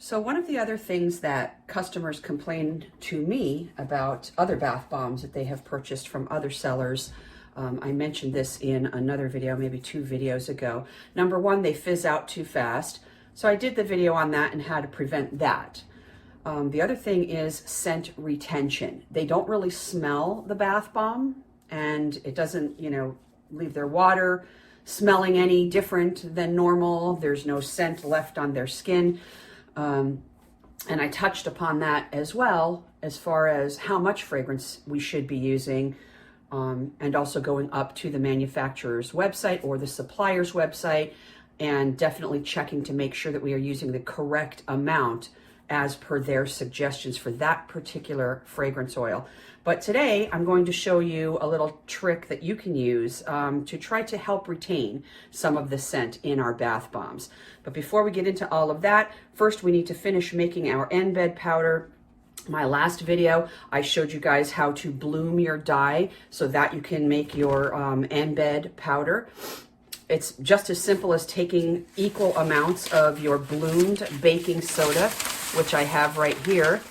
So one of the other things that customers complained to me about other bath bombs that they have purchased from other sellers, I mentioned this in another video, maybe 2 videos ago. Number one, they fizz out too fast. So I did the video on that and how to prevent that. The other thing is scent retention. They don't really smell the bath bomb, and it doesn't, leave their water smelling any different than normal. There's no scent left on their skin. And I touched upon that as well, as far as how much fragrance we should be using, and also going up to the manufacturer's website or the supplier's website, and definitely checking to make sure that we are using the correct amount as per their suggestions for that particular fragrance oil. But today I'm going to show you a little trick that you can use to try to help retain some of the scent in our bath bombs. But before we get into all of that, first we need to finish making our end-bed powder. My last video, I showed you guys how to bloom your dye so that you can make your end-bed powder. It's just as simple as taking equal amounts of your bloomed baking soda, which I have right here,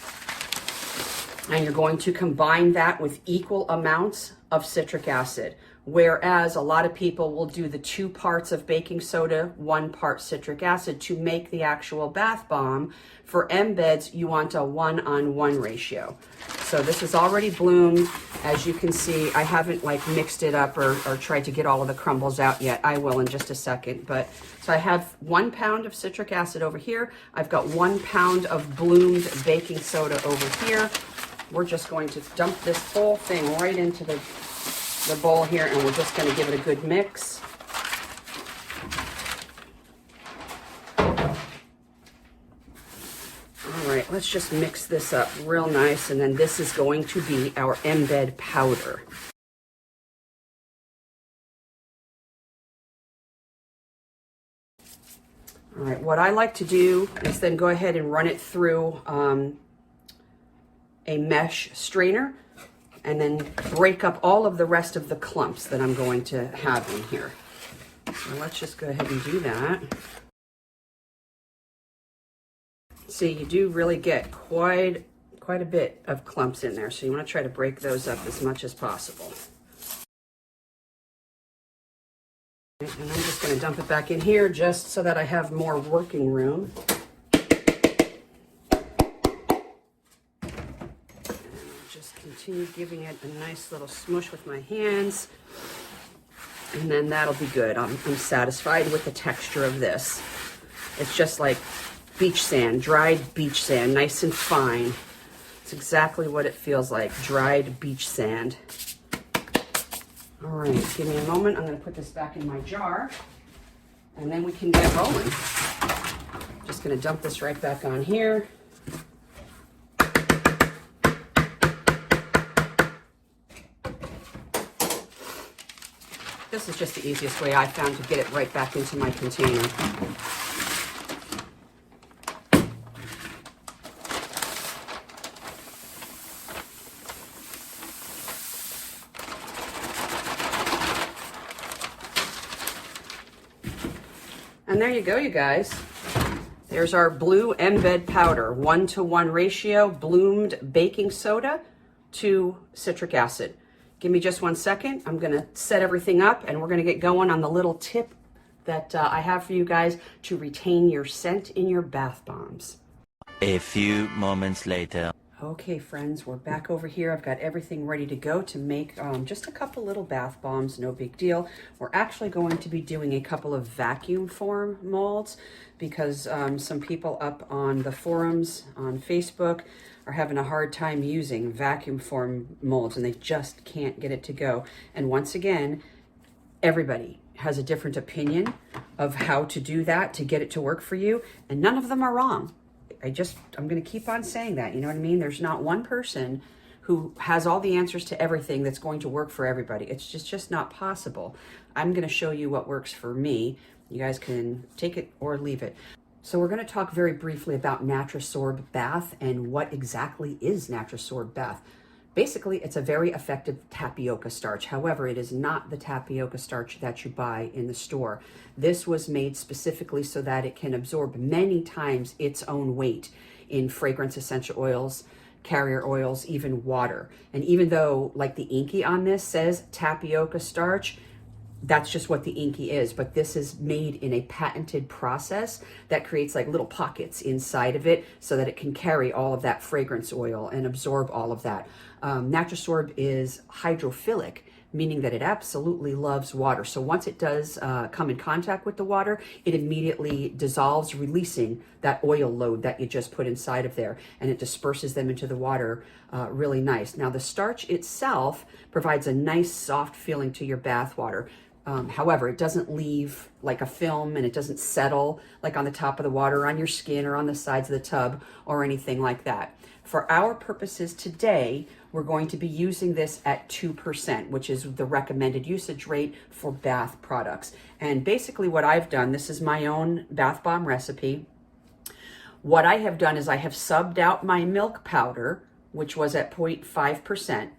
and you're going to combine that with equal amounts of citric acid. Whereas a lot of people will do the 2 parts of baking soda, 1 part citric acid to make the actual bath bomb. For embeds, you want a 1:1 ratio. So this is already bloomed. As you can see, I haven't mixed it up or tried to get all of the crumbles out yet. I will in just a second. But so I have 1 pound of citric acid over here. I've got 1 pound of bloomed baking soda over here. We're just going to dump this whole thing right into the bowl here, and we're just going to give it a good mix. All right, let's just mix this up real nice, and then this is going to be our embed powder. All right, what I like to do is then go ahead and run it through a mesh strainer, and then break up all of the rest of the clumps that I'm going to have in here. So let's just go ahead and do that. See, you do really get quite a bit of clumps in there, so you want to try to break those up as much as possible. And I'm just going to dump it back in here just so that I have more working room. Continue giving it a nice little smush with my hands, and then that'll be good. I'm satisfied with the texture of this. It's just like beach sand, dried beach sand, nice and fine. It's exactly what it feels like, dried beach sand. All right, give me a moment. I'm going to put this back in my jar, and then we can get rolling. Just going to dump this right back on here. This is just the easiest way I found to get it right back into my container. And there you go, you guys. There's our blue embed powder, 1:1 ratio, bloomed baking soda to citric acid. Give me just 1 second. I'm going to set everything up, and we're going to get going on the little tip that I have for you guys to retain your scent in your bath bombs. A few moments later. Okay, friends, we're back over here. I've got everything ready to go to make just a couple little bath bombs, no big deal. We're actually going to be doing a couple of vacuum form molds because some people up on the forums on Facebook are having a hard time using vacuum form molds, and they just can't get it to go. And once again, everybody has a different opinion of how to do that to get it to work for you, and none of them are wrong. I'm going to keep on saying that, you know what I mean? There's not one person who has all the answers to everything that's going to work for everybody. It's just not possible. I'm going to show you what works for me. You guys can take it or leave it. So we're going to talk very briefly about Natrasorb bath and what exactly is Natrasorb bath. Basically, it's a very effective tapioca starch. However, it is not the tapioca starch that you buy in the store. This was made specifically so that it can absorb many times its own weight in fragrance essential oils, carrier oils, even water. And even though like the inky on this says tapioca starch, that's just what the inky is, but this is made in a patented process that creates like little pockets inside of it so that it can carry all of that fragrance oil and absorb all of that. Natrasorb is hydrophilic, meaning that it absolutely loves water. So once it does come in contact with the water, it immediately dissolves, releasing that oil load that you just put inside of there, and it disperses them into the water really nice. Now the starch itself provides a nice soft feeling to your bath water. However, it doesn't leave like a film, and it doesn't settle like on the top of the water or on your skin or on the sides of the tub or anything like that. For our purposes today, we're going to be using this at 2%, which is the recommended usage rate for bath products. And basically what I've done, this is my own bath bomb recipe. What I have done is I have subbed out my milk powder, which was at 0.5%.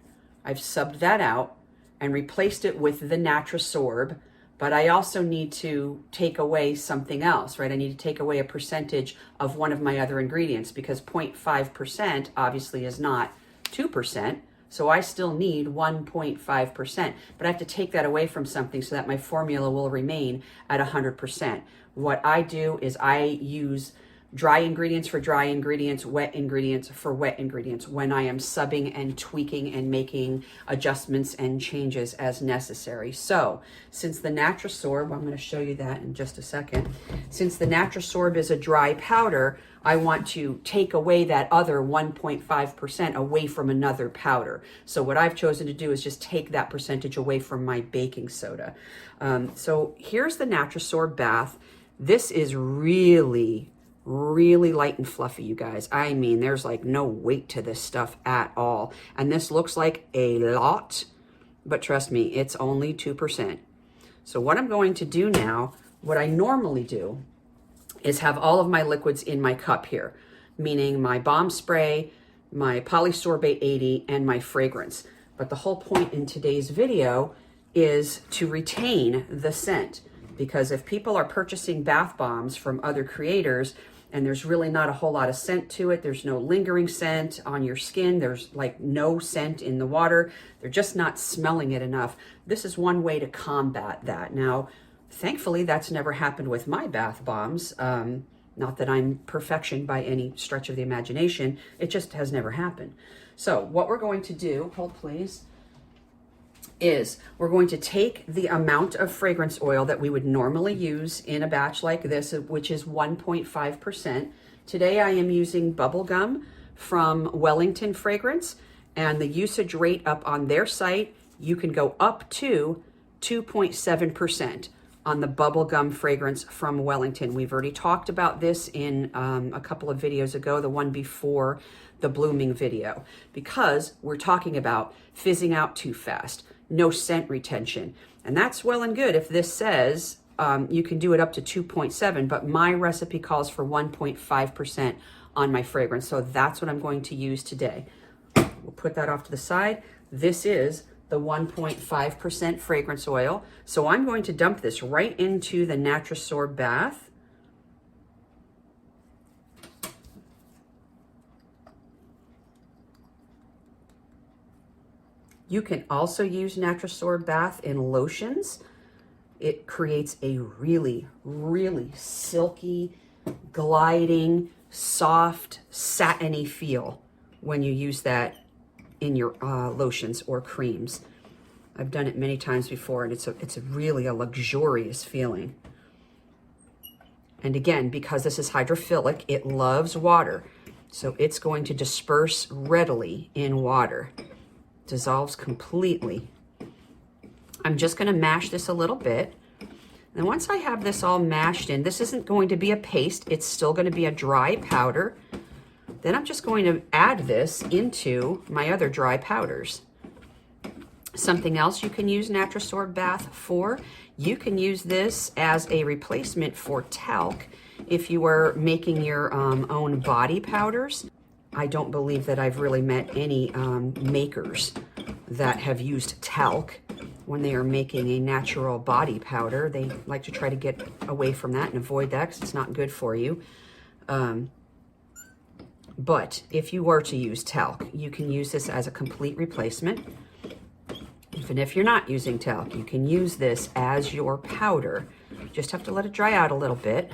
I've subbed that out and replaced it with the Natrasorb, but I also need to take away something else, right? I need to take away a percentage of one of my other ingredients, because 0.5% obviously is not 2%, so I still need 1.5%, but I have to take that away from something so that my formula will remain at 100%. What I do is I use dry ingredients for dry ingredients, wet ingredients for wet ingredients when I am subbing and tweaking and making adjustments and changes as necessary. So since the Natrasorb, I'm going to show you that in just a second. Since the Natrasorb is a dry powder, I want to take away that other 1.5% away from another powder. So what I've chosen to do is just take that percentage away from my baking soda. So here's the Natrasorb bath. This is really light and fluffy, you guys. I mean, there's like no weight to this stuff at all. And this looks like a lot, but trust me, it's only 2%. So what I'm going to do now, what I normally do is have all of my liquids in my cup here, meaning my bomb spray, my Polysorbate 80, and my fragrance. But the whole point in today's video is to retain the scent, because if people are purchasing bath bombs from other creators and there's really not a whole lot of scent to it, there's no lingering scent on your skin, there's like no scent in the water, they're just not smelling it enough, this is one way to combat that. Now, thankfully, that's never happened with my bath bombs. Not that I'm perfection by any stretch of the imagination, it just has never happened. So what we're going to do, hold please, is we're going to take the amount of fragrance oil that we would normally use in a batch like this, which is 1.5%. Today I am using bubblegum from Wellington Fragrance, and the usage rate up on their site, you can go up to 2.7% on the bubblegum fragrance from Wellington. We've already talked about this in a couple of videos ago, the one before the blooming video, because we're talking about fizzing out too fast, no scent retention. And that's well and good if this says you can do it up to 2.7, but my recipe calls for 1.5% on my fragrance. So that's what I'm going to use today. We'll put that off to the side. This is the 1.5% fragrance oil. So I'm going to dump this right into the Natrasorb bath. You can also use Natrasorb bath in lotions. It creates a really silky, gliding, soft, satiny feel when you use that in your lotions or creams. I've done it many times before, and it's really a luxurious feeling. And again, because this is hydrophilic, it loves water, so it's going to disperse readily in water. Dissolves completely. I'm just going to mash this a little bit. And once I have this all mashed in, this isn't going to be a paste, it's still going to be a dry powder. Then I'm just going to add this into my other dry powders. Something else you can use Natrasorb bath for, you can use this as a replacement for talc if you are making your own body powders. I don't believe that I've really met any makers that have used talc when they are making a natural body powder. They like to try to get away from that and avoid that because it's not good for you. But if you were to use talc, you can use this as a complete replacement. Even if you're not using talc, you can use this as your powder. You just have to let it dry out a little bit.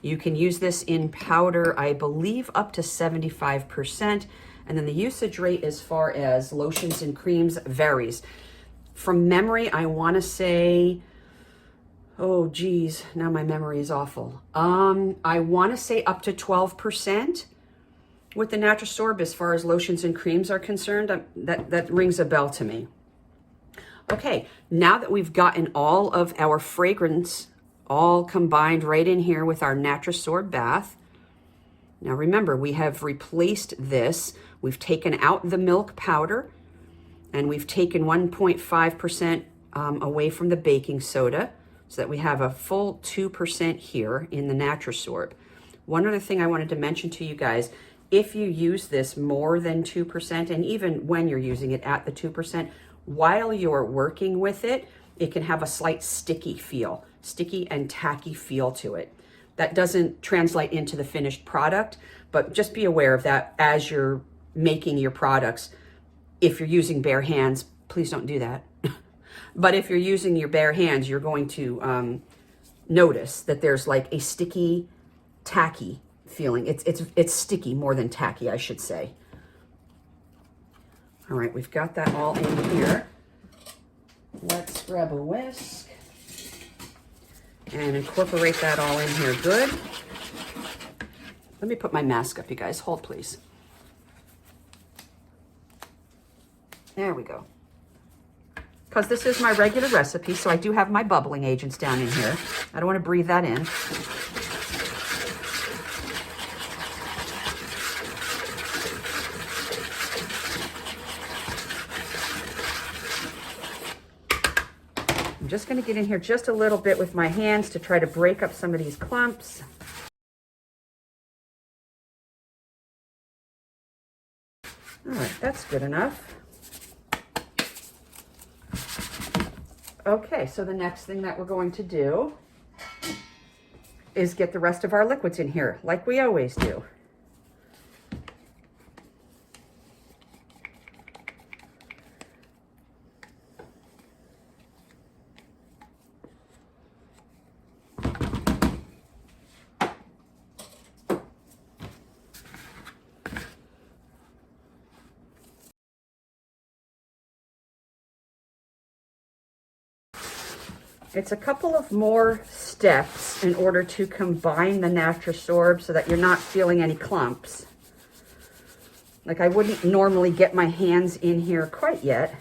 You can use this in powder, I believe, up to 75%. And then the usage rate as far as lotions and creams varies. From memory, I want to say, oh geez, now my memory is awful. I want to say up to 12% with the Natrasorb as far as lotions and creams are concerned. That rings a bell to me. Okay, now that we've gotten all of our fragrance all combined right in here with our Natrasorb bath. Now remember, we have replaced this. We've taken out the milk powder and we've taken 1.5% away from the baking soda so that we have a full 2% here in the Natrasorb. One other thing I wanted to mention to you guys, if you use this more than 2%, and even when you're using it at the 2%, while you're working with it, it can have a slight sticky and tacky feel to it. That doesn't translate into the finished product, but just be aware of that as you're making your products. If you're using bare hands, please don't do that. But if you're using your bare hands, you're going to notice that there's like a sticky, tacky feeling. It's sticky more than tacky, I should say. All right, we've got that all in here. Let's grab a whisk and incorporate that all in here good. Let me put my mask up, you guys. Hold, please. There we go. Because this is my regular recipe, so I do have my bubbling agents down in here. I don't want to breathe that in. I'm just going to get in here just a little bit with my hands to try to break up some of these clumps. All right, that's good enough. Okay, so the next thing that we're going to do is get the rest of our liquids in here, like we always do. It's a couple of more steps in order to combine the Natrasorb so that you're not feeling any clumps. Like I wouldn't normally get my hands in here quite yet.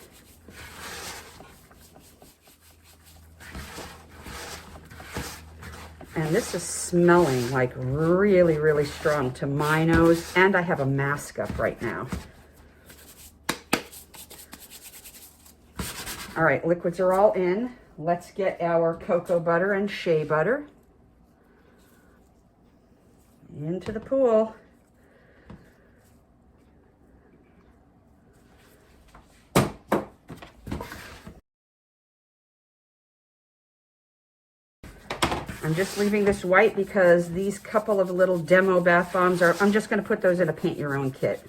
And this is smelling like really, really strong to my nose, and I have a mask up right now. All right, liquids are all in. Let's get our cocoa butter and shea butter into the pool. I'm just leaving this white because these couple of little demo bath bombs are, I'm just going to put those in a paint your own kit.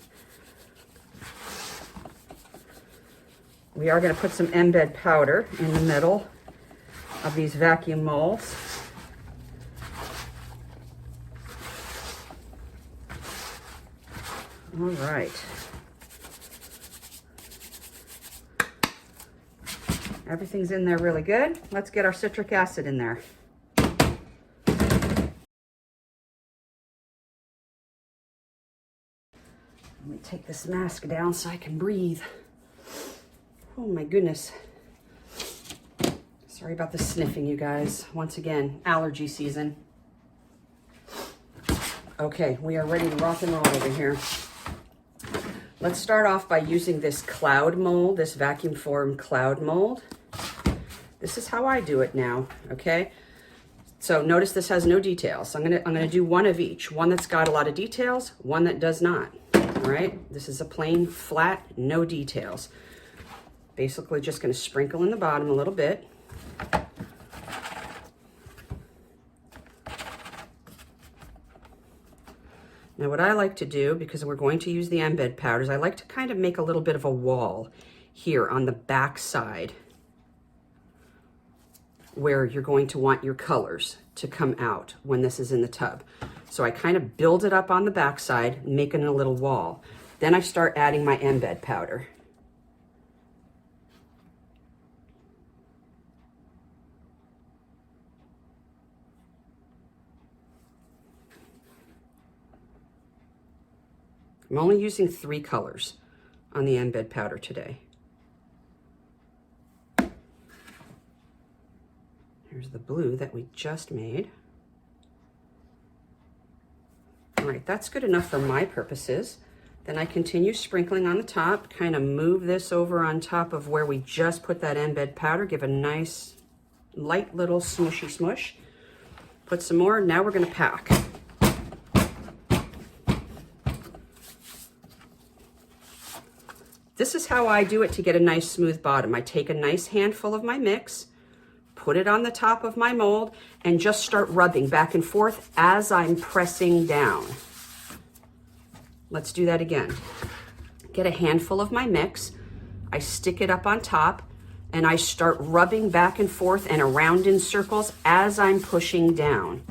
We are going to put some embed powder in the middle of these vacuum molds. All right. Everything's in there really good. Let's get our citric acid in there. Let me take this mask down so I can breathe. Oh my goodness. Sorry about the sniffing, you guys. Once again, allergy season. Okay, we are ready to rock and roll over here. Let's start off by using this cloud mold, this vacuum form cloud mold. This is how I do it now, okay? So notice this has no details. I'm gonna do one of each. One that's got a lot of details, one that does not. All right, this is a plain flat, no details. Basically just going to sprinkle in the bottom a little bit. Now what I like to do, because we're going to use the embed powders, I like to kind of make a little bit of a wall here on the back side where you're going to want your colors to come out when this is in the tub. So I kind of build it up on the back side, making a little wall. Then I start adding my embed powder. I'm only using 3 colors on the embed powder today. Here's the blue that we just made. All right, that's good enough for my purposes. Then I continue sprinkling on the top, kind of move this over on top of where we just put that embed powder, give a nice light little smushy smush. Put some more, now we're gonna pack. This is how I do it to get a nice smooth bottom. I take a nice handful of my mix, put it on the top of my mold, and just start rubbing back and forth as I'm pressing down. Let's do that again. Get a handful of my mix, I stick it up on top, and I start rubbing back and forth and around in circles as I'm pushing down.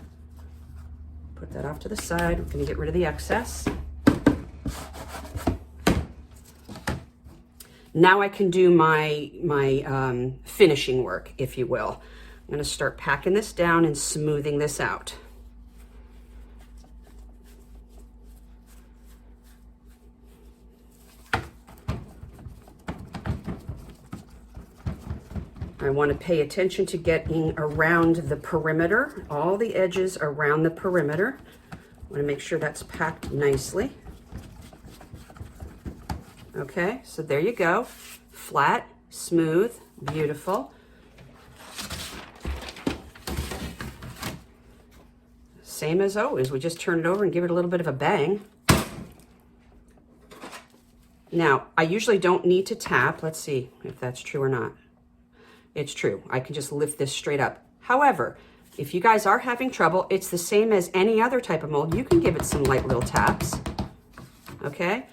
Put that off to the side. We're gonna get rid of the excess. Now I can do my finishing work, if you will. I'm gonna start packing this down and smoothing this out. I want to pay attention to getting around the perimeter, all the edges around the perimeter. I want to make sure that's packed nicely. Okay, so there you go. Flat, smooth, beautiful. Same as always, we just turn it over and give it a little bit of a bang. Now, I usually don't need to tap. Let's see if that's true or not. It's true. I can just lift this straight up. However, if you guys are having trouble, it's the same as any other type of mold. You can give it some light little taps. Okay?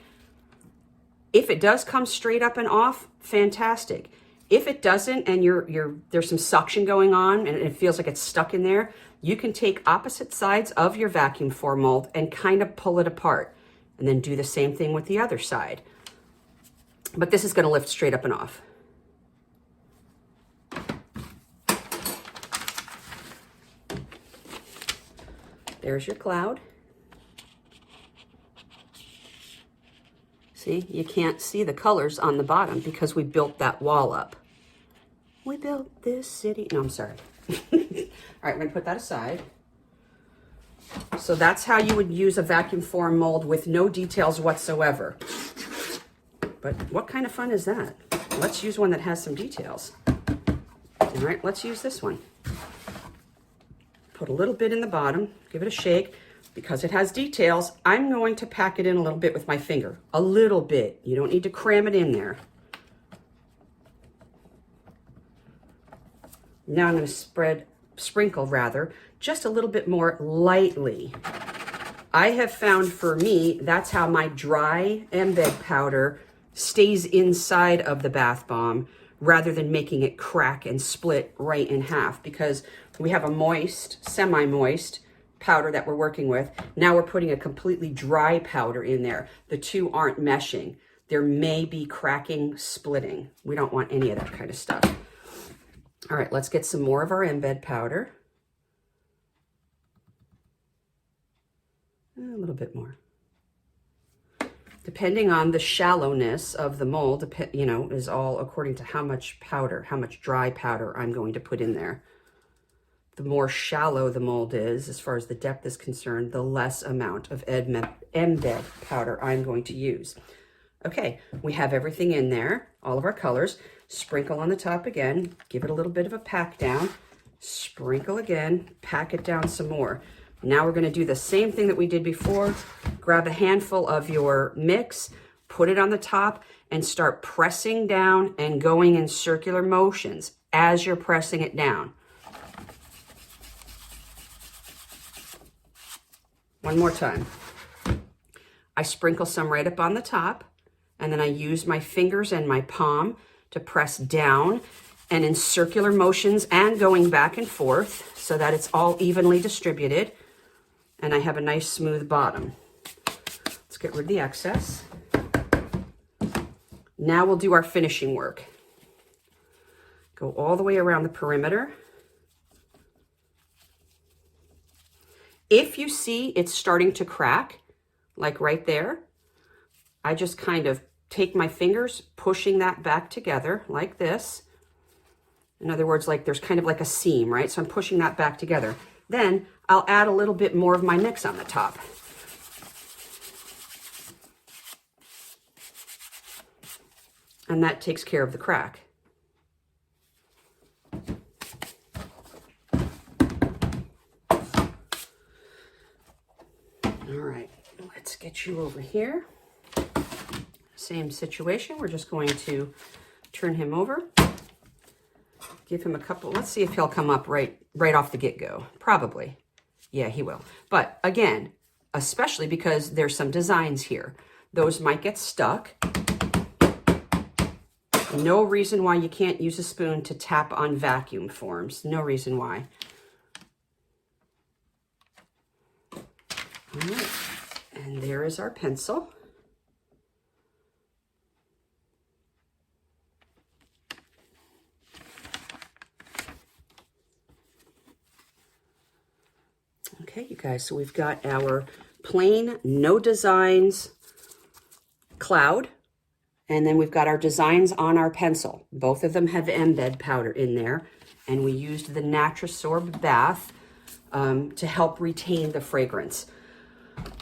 If it does come straight up and off, fantastic. If it doesn't and there's some suction going on and it feels like it's stuck in there, you can take opposite sides of your vacuum form mold and kind of pull it apart and then do the same thing with the other side. But this is going to lift straight up and off. There's your cloud. See, you can't see the colors on the bottom because we built that wall up. We built this city. No, I'm sorry. All right, we're gonna put that aside. So that's how you would use a vacuum form mold with no details whatsoever. But what kind of fun is that? Let's use one that has some details. All right, let's use this one. Put a little bit in the bottom, give it a shake. Because it has details, I'm going to pack it in a little bit with my finger. A little bit. You don't need to cram it in there. Now I'm going to sprinkle just a little bit more lightly. I have found for me, that's how my dry embed powder stays inside of the bath bomb rather than making it crack and split right in half, because we have a moist, semi-moist powder that we're working with. Now we're putting a completely dry powder in there. The two aren't meshing. There may be cracking, splitting. We don't want any of that kind of stuff. All right, let's get some more of our embed powder. A little bit more. Depending on the shallowness of the mold, is all according to how much powder, how much dry powder I'm going to put in there. The more shallow the mold is, as far as the depth is concerned, the less amount of embed powder I'm going to use. Okay, we have everything in there, all of our colors. Sprinkle on the top again, give it a little bit of a pack down, sprinkle again, pack it down some more. Now we're going to do the same thing that we did before. Grab a handful of your mix, put it on the top, and start pressing down and going in circular motions as you're pressing it down. One more time. I sprinkle some right up on the top, and then I use my fingers and my palm to press down and in circular motions and going back and forth so that it's all evenly distributed and I have a nice smooth bottom. Let's get rid of the excess. Now we'll do our finishing work. Go all the way around the perimeter. If you see it's starting to crack, like right there, I just kind of take my fingers, pushing that back together like this. In other words, like there's kind of like a seam, right? So I'm pushing that back together. Then I'll add a little bit more of my mix on the top. And that takes care of the crack. All right, let's get you over here. Same situation, we're just going to turn him over. Give him a couple, let's see if he'll come up right off the get-go. Probably, yeah, he will. But again, especially because there's some designs here. Those might get stuck. No reason why you can't use a spoon to tap on vacuum forms. No reason why. All right, and there is our pencil. Okay, you guys, so we've got our plain, no designs cloud, and then we've got our designs on our pencil. Both of them have embed powder in there, and we used the Natrasorb bath to help retain the fragrance.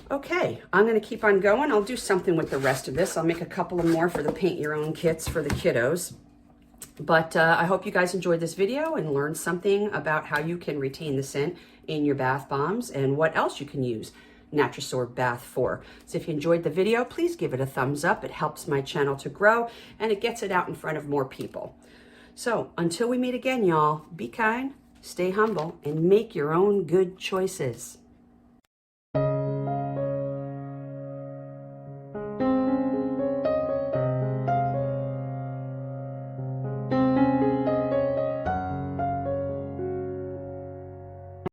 Okay, I'm going to keep on going. I'll do something with the rest of this. I'll make a couple of more for the paint your own kits for the kiddos. But I hope you guys enjoyed this video and learned something about how you can retain the scent in your bath bombs and what else you can use Natrasorb bath for. So if you enjoyed the video, please give it a thumbs up. It helps my channel to grow and it gets it out in front of more people. So until we meet again, y'all, be kind, stay humble, and make your own good choices.